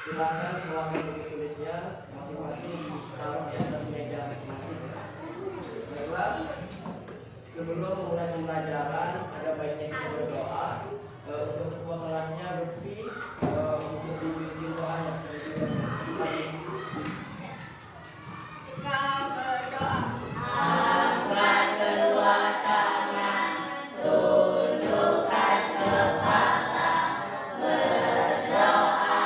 Silakan melakukan buku tulisnya masing-masing taruh di atas meja masing-masing. Baiklah, sebelum mulai pembelajaran ada baiknya kita berdoa. Untuk ketua kelasnya Lutfi untuk dibimbing doa yang terlebih Kita berdoa. Angkat kedua tangan, tundukkan kepala, berdoa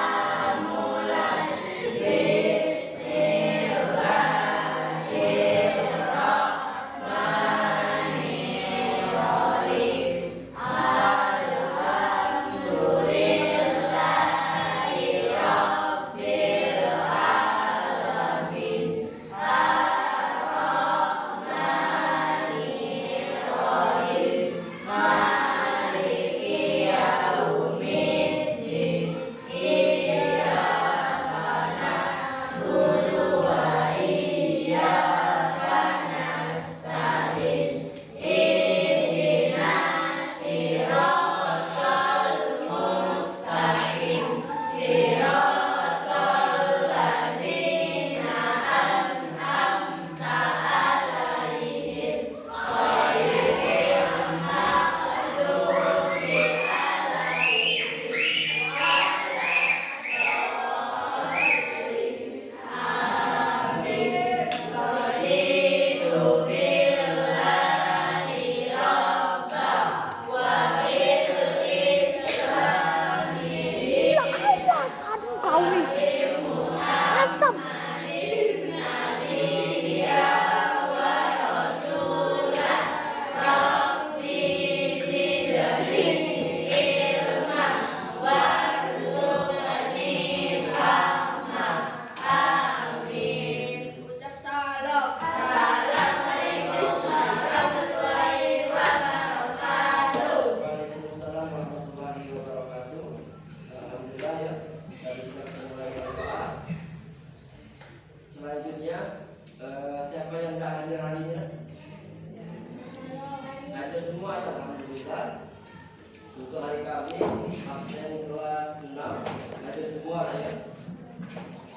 mulai. Bismillahirrahmanirrahim. Alhamdulillahirabbil alamin. Ar-Rahmanirrahim. Maliki yaumiddin. Iyyaka na'budu wa iyyaka nasta'in. Ihdinas siratal mustaqim. Siratal ladzina an'amta 'alaihim ghairil maghdubi 'alaihim waladdallin. Raditu billahi rabba wa bil islami dinan. Awas, aduh kau nih. Asam. Ucap salam. Assalamualaikum warahmatullahi wabarakatuh. Waalaikumsalam warahmatullahi wabarakatuh. Alhamdulillah ya, dari sudah mulai berdoa. Selanjutnya siapa yang tidak hadir hari ini? Hadir semua ya, alhamdulillah. Untuk hari Kamis absen kelas 6 hadir semua ya.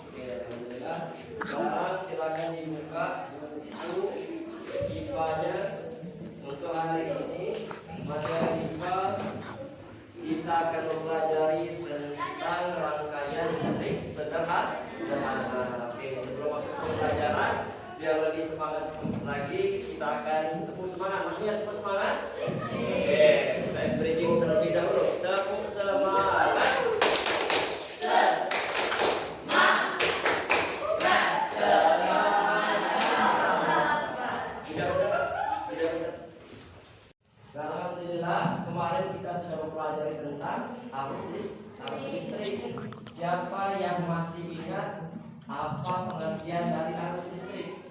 Oke, alhamdulillah. Sekarang silakan dibuka buku IPA-nya. Untuk hari ini materi IPA kita akan mempelajari tentang rangkaian listrik sederhana. Oke, sebelum masuk ke pembelajaran, biar lebih semangat lagi, kita akan tepuk semangat. Maksudnya tepuk semangat? Oke, kita ice breaking terlebih dahulu. Tepuk semangat. Tidak benar, tidak benar. Dan alhamdulillah kemarin kita sudah mempelajari tentang arus listrik. Siapa yang masih ingat apa pengertian dari arus listrik?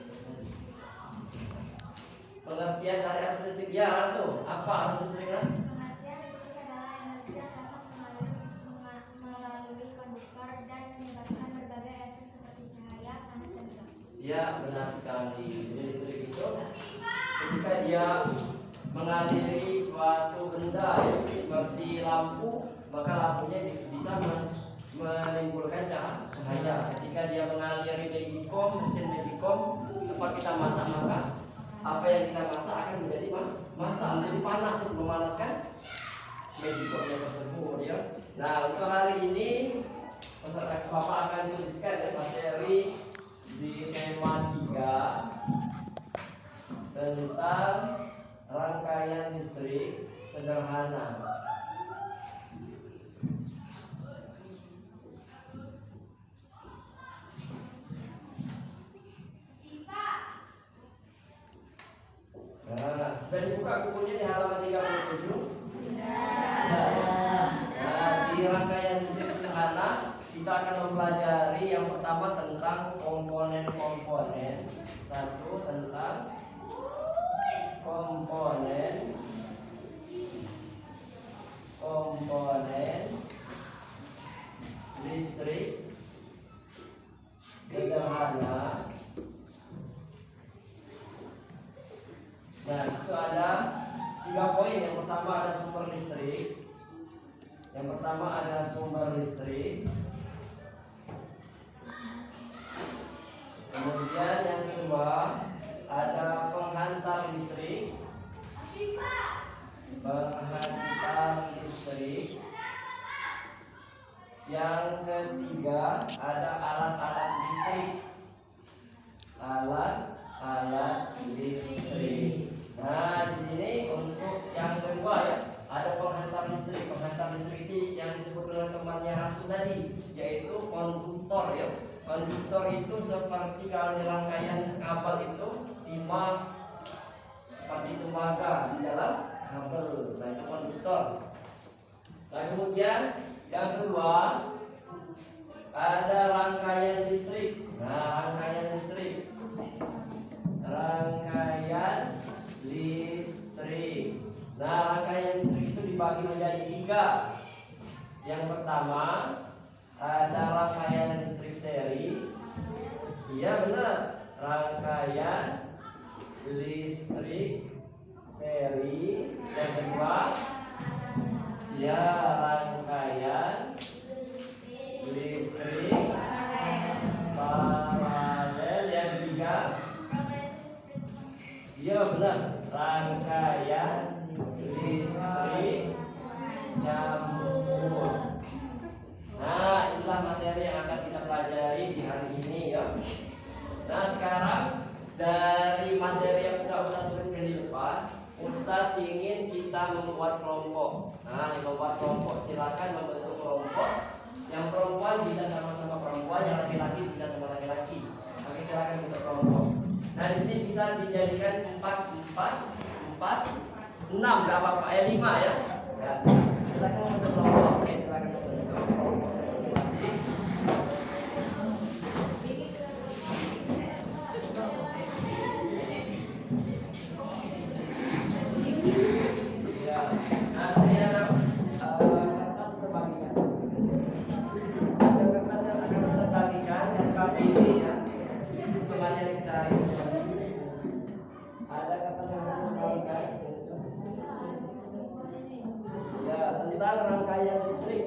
Pengertian dari arus listrik ya, Ratu. Apa arus listrik, Ratu? Pengertian listrik adalah energi yang dapat melalui konduktor dan menyebabkan berbagai efek seperti cahaya, panas, dan gelap. Ya, benar sekali. Jadi listrik itu ketika dia mengaliri suatu benda seperti lampu, maka lampunya bisa menimbulkan cahaya. Ketika dia mengaliri magicom, mesin magicom tempat kita masak, maka apa yang kita masak akan menjadi menjadi panas, memanaskan magicomnya tersebut ya. Nah, untuk hari ini peserta Bapak akan tuliskan ya materi di tema 3 tentang rangkaian listrik sederhana. Nah, sudah dibuka bukunya di halaman 37? Nah, di rangkaian listrik sederhana kita akan mempelajari yang pertama tentang komponen-komponen. Satu, tentang komponen listrik sederhana. Nah, itu ada 3 poin. Yang pertama ada sumber listrik. Yang ketiga ada alat-alat listrik. Alat-alat listrik. Nah, di sini untuk yang kedua ya, ada penghantar listrik. Penghantar listrik ini yang disebut oleh temannya Ratu tadi, yaitu konduktor ya. Konduktor itu seperti kalau di rangkaian kabel itu timah seperti tembaga di dalam kabel. Nah, itu konduktor. Nah, kemudian yang kedua ada rangkaian listrik. Nah, rangkaian listrik. Rangkaian listrik. Nah, rangkaian listrik itu dibagi menjadi 3. Yang pertama ada rangkaian listrik seri. Iya benar, rangkaian listrik seri. Yang kedua ya rangkaian listrik paralel. Yang ketiga iya benar, rangkaian listrik campur. Nah, inilah materi yang akan kita pelajari di hari ini ya. Nah, sekarang dari materi yang sudah Ustaz tuliskan di depan, Ustaz ingin kita membuat kelompok. Nah, membuat kelompok, silakan membentuk kelompok. Yang perempuan bisa sama-sama perempuan, yang laki-laki bisa sama laki-laki. Oke, silakan bentuk kelompok. Nah, di sini bisa dijadikan 4, 6, enggak apa-apa, 5 ya. Ya, silakan membentuk kelompok. Oke, silakan membentuk kelompok masing-masing. Ya, nah sini ada kertas terbagikan. Ada kertas yang akan terbagikan yang kami ini ya. Materi kita hari ini. Ada kertas yang akan terbagikan. Ya, tentang rangkaian listrik.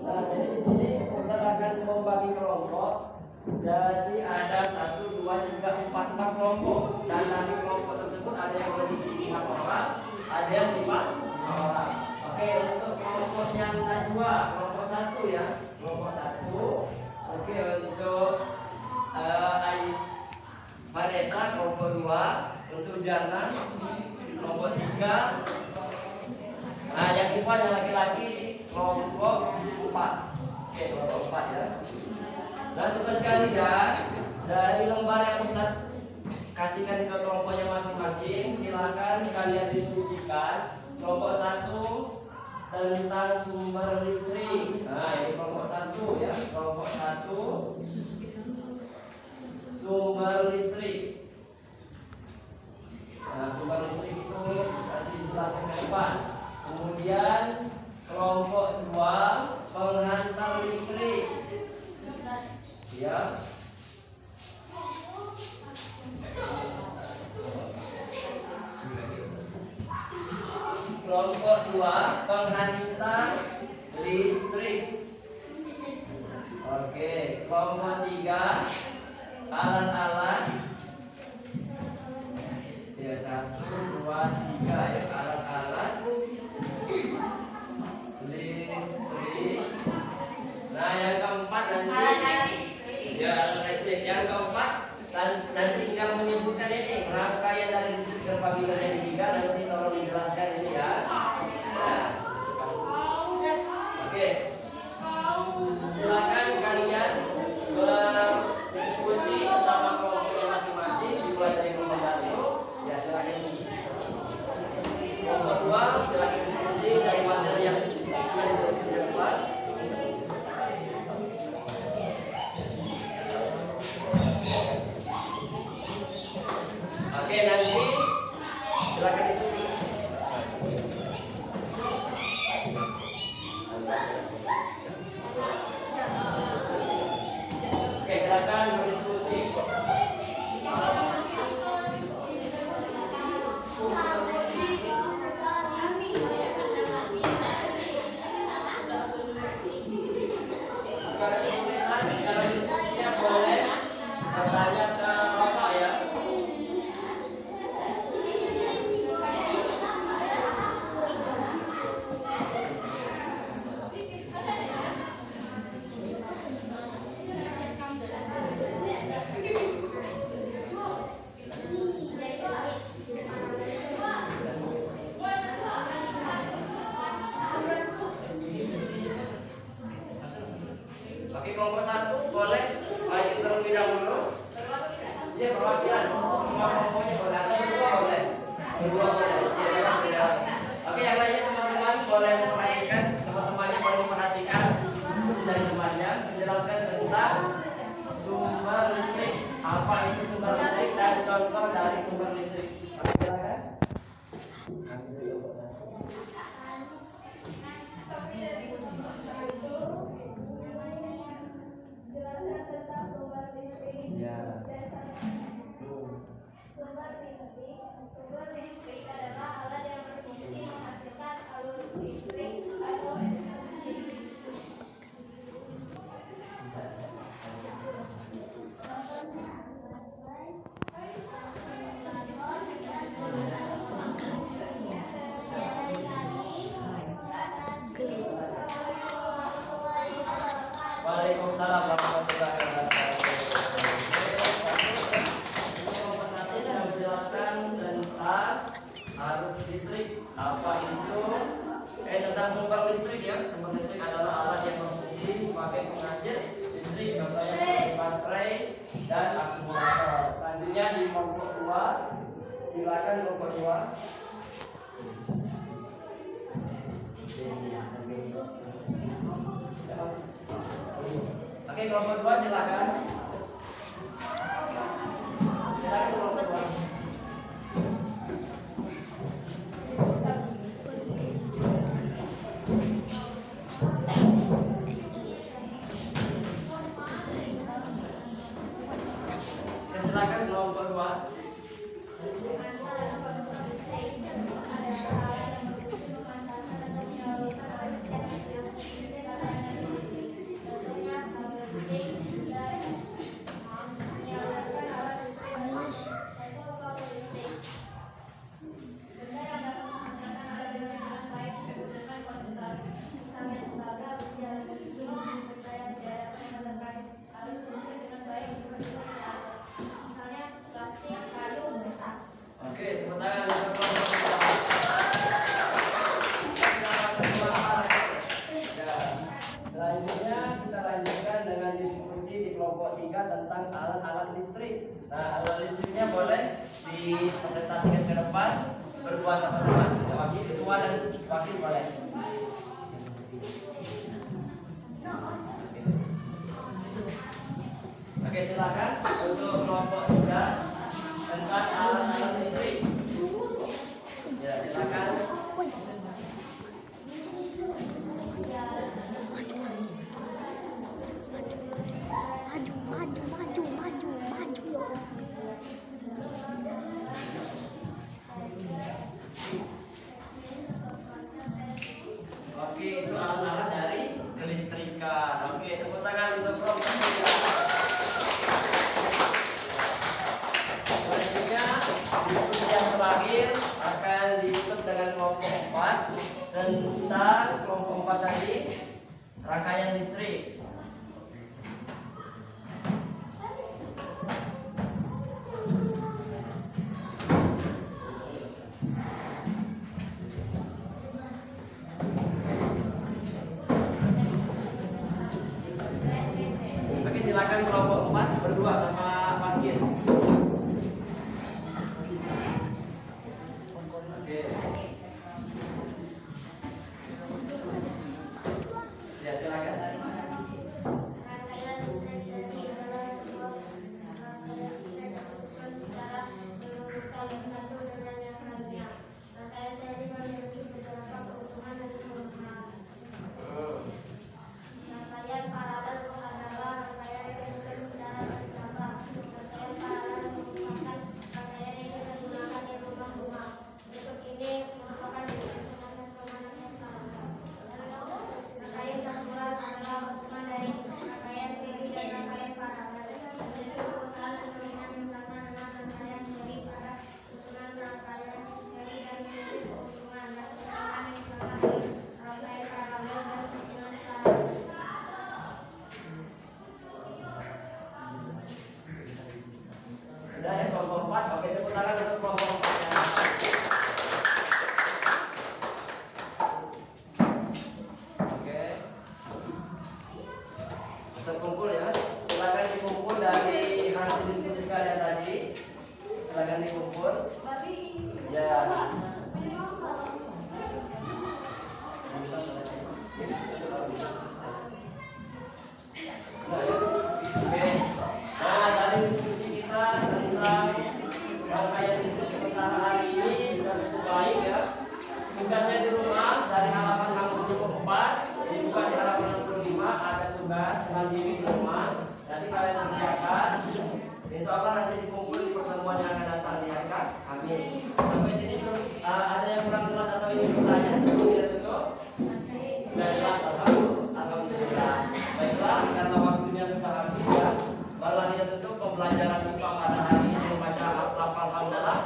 Nah, jadi di sini Ustaz akan membagi kelompok. Jadi ada 1, 2, 3, 4 kelompok. Dan dari kelompok tersebut ada yang berisi 5 orang, ada yang 5 orang. Oke, untuk kelompok yang kedua, kelompok 1 ya. Kelompok 1. Oke, untuk Vanessa kelompok 2, untuk Jana kelompok 3. Nah, yang Iwan yang laki-laki kelompok 4. Oke, kelompok 4 ya. Nah, tugas kalian dari lembar yang Ustaz kasihkan ke kelompoknya masing-masing, silakan kalian diskusikan. Kelompok 1 tentang sumber listrik. Nah, ini kelompok 1 ya. Kelompok 1 sumber listrik. Nah, sumber listrik itu nanti dijelaskan ke depan. Kemudian kelompok 2 penghantar listrik. Ya. Kelompok 2 penghantar listrik. Oke, kelompok 3 alat-alat. Ya, 1, 2, 3 ya, alat-alat listrik. Nah, yang keempat nanti ya, alat listrik. Yang keempat dan tinggal menyebutkan ini rangkaian dari listrik terbagi menjadi 3. Nanti tolong dijelaskan ini ya. Oke, silakan kalian berdiskusi bersama kelompoknya masing-masing, dimulai dari kelompok 1. Ya, silakan diskusi. Kelompok 2 silakan diskusi dari materi yang sudah dituliskan di depan. Oke, nanti silakan diskusi. Dia perwakilan. Cuma pokoknya boleh atau berdua boleh. Berdua boleh. Iya, beda. Oke, yang lainnya teman-teman boleh memperhatikan, teman-temannya boleh memperhatikan diskusi dari temannya menjelaskan tentang sumber listrik. Apa itu sumber listrik dan contoh dari sumber listrik. Oke, silakan. Jelaskan tentang sumber listrik. Ya. Sumber listrik adalah alat yang berfungsi menghasilkan alur listrik atau energi. Waalaikumsalam warahmatullahi wabarakatuh. Kompensasi sudah menjelaskan tentang arus listrik. Apa itu? Tentang sumber listrik ya. Sumber listrik adalah alat yang berfungsi sebagai penghasil listrik, contohnya seperti baterai dan akumulator. Selanjutnya di kelompok 2, silakan kelompok 2. Oke, kelompok 2 silakan. Silakan kelompok 2. Silakan kelompok 2. Oke, tepuk tangan untuk kelompok 2. Ya. Selanjutnya kita lanjutkan dengan diskusi di kelompok 3 tentang alat-alat listrik. Nah, alat listriknya boleh dipresentasikan ke depan berdua sama teman. Wakil ketua dan wakil boleh. Oke, silakan untuk kelompok 3 tentang alat-alat listrik. Ya, silakan. Maju. Oke, itu alat-alat dari kelistrikan. Oke, tepuk tangan untuk kelompok 3. Selanjutnya, diskusi yang terakhir akan ditutup dengan kelompok 4 tentang kelompok 4 tadi rangkaian listrik. Oke, silakan kelompok 4 berdua sama wakil. Oke. Ya, silakan. Rangkaian listrik sendiri adalah sebuah rangkaian listrik yang disusun secara menurutkan yang satu dengan yang lainnya. Rangkaian seri memiliki beberapa keuntungan dan kelemahan. Rangkaian paralel adalah rangkaian yang disusun secara bercabang. Rangkaian paralel merupakan rangkaian yang digunakan di rumah-rumah. Bentuk ini merupakan keuntungan dan kelemahan yang sama. Rangkaian campuran adalah gabungan dari rangkaian seri dan rangkaian paralel. Memiliki keunggulan dan kelemahan yang sama dengan rangkaian seri pada susunan rangkaian seri dan memiliki keuntungan dan kelemahan yang sama dengan rangkaian paralel dan susunan paralel. Sudah ya kelompok 4. Oke, tepuk tangan untuk kelompok 4 ya. Oke. Terkumpul ya. Silakan dikumpul dari hasil diskusi kalian tadi. dikumpul. Ya. Nah, dari diskusi kita tentang rangkaian diskusi pertama hari ini sudah cukup baik ya. Tugasnya di rumah dari halaman 64 dibuka di halaman 65 ada tugas mandiri di rumah. Nanti kalian kerjakan. Insya Allah nanti dikumpul di pertemuan yang akan datang di akad. Amin. Sampai sini belum ada yang kurang jelas atau ini bertanya sebelum kita tutup? Sudah jelas alhamdulillah. Baiklah, karena waktunya sudah habis ya. Barulah kita tutup pembelajaran kita pada hari ini membaca lafal hamdalah.